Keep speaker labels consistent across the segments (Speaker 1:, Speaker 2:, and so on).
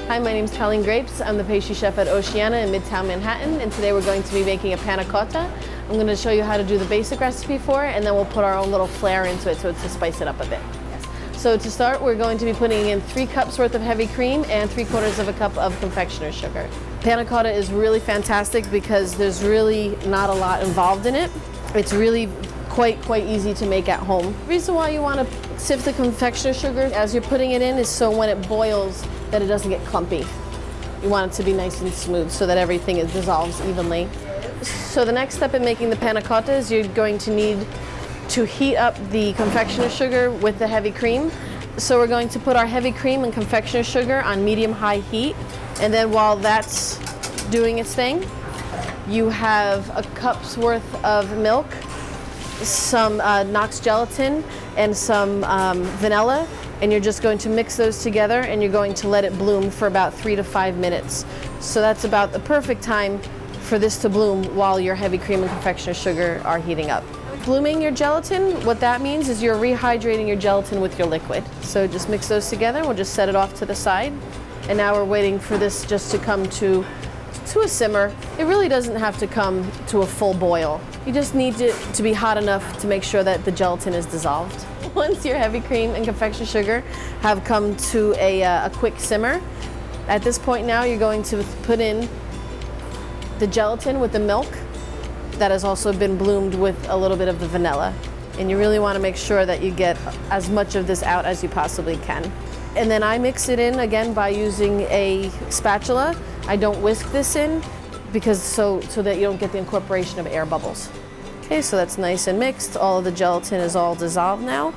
Speaker 1: Hi, my name's Colleen Grapes. I'm the pastry chef at Oceana in Midtown Manhattan, and today we're going to be making a panna cotta. I'm going to show you how to do the basic recipe for it, and then we'll put our own little flair into it to spice it up a bit. So to start, we're going to be putting in 3 cups worth of heavy cream and 3/4 of a cup of confectioner sugar. Panna cotta is really fantastic because there's really not a lot involved in it. It's really quite easy to make at home. The reason why you want to sift the confectioner sugar as you're putting it in is so when it boils that it doesn't get clumpy. You want it to be nice and smooth so that everything dissolves evenly. So the next step in making the panna cotta is you're going to need to heat up the confectioner sugar with the heavy cream. So we're going to put our heavy cream and confectioner sugar on medium-high heat, and then while that's doing its thing, you have a cup's worth of milk, some Knox Gelatin, and some vanilla, and you're just going to mix those together and you're going to let it bloom for about 3 to 5 minutes. So that's about the perfect time for this to bloom while your heavy cream and confectioner sugar are heating up. Blooming your gelatin, what that means is you're rehydrating your gelatin with your liquid. So just mix those together, we'll just set it off to the side. And now we're waiting for this just to come to a simmer. It really doesn't have to come to a full boil. You just need it to be hot enough to make sure that the gelatin is dissolved. Once your heavy cream and confectioner sugar have come to a quick simmer, at this point now you're going to put in the gelatin with the milk that has also been bloomed with a little bit of the vanilla. And you really want to make sure that you get as much of this out as you possibly can. And then I mix it in again by using a spatula. I don't whisk this in because so that you don't get the incorporation of air bubbles. Okay, so that's nice and mixed. All of the gelatin is all dissolved now.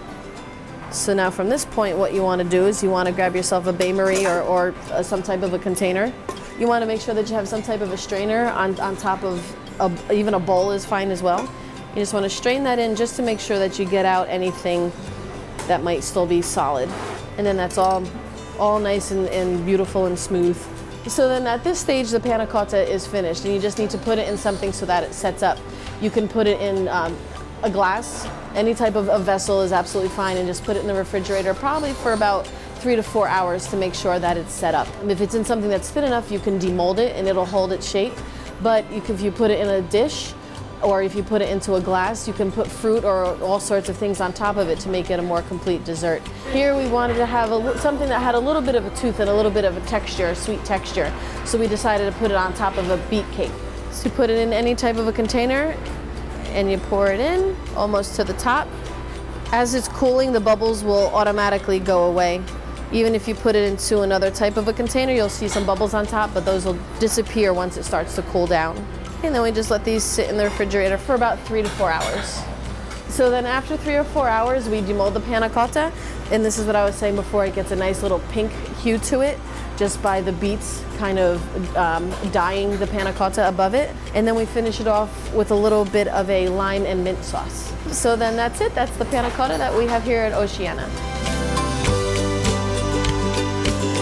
Speaker 1: So now from this point, what you want to do is you want to grab yourself a bain-marie or some type of a container. You want to make sure that you have some type of a strainer on top of even a bowl is fine as well. You just want to strain that in just to make sure that you get out anything that might still be solid. And then that's all nice and beautiful and smooth. So then at this stage, the panna cotta is finished and you just need to put it in something so that it sets up. You can put it in a glass. Any type of vessel is absolutely fine, and just put it in the refrigerator probably for about 3 to 4 hours to make sure that it's set up. If it's in something that's thin enough, you can demold it and it'll hold its shape. But if you put it in a dish, or if you put it into a glass, you can put fruit or all sorts of things on top of it to make it a more complete dessert. Here we wanted to have something that had a little bit of a tooth and a little bit of a texture, a sweet texture. So we decided to put it on top of a beet cake. So you put it in any type of a container and you pour it in almost to the top. As it's cooling, the bubbles will automatically go away. Even if you put it into another type of a container, you'll see some bubbles on top, but those will disappear once it starts to cool down. And then we just let these sit in the refrigerator for about 3 to 4 hours. So then after 3 or 4 hours, we demold the panna cotta. And this is what I was saying before, it gets a nice little pink hue to it just by the beets kind of dyeing the panna cotta above it. And then we finish it off with a little bit of a lime and mint sauce. So then that's it. That's the panna cotta that we have here at Oceana.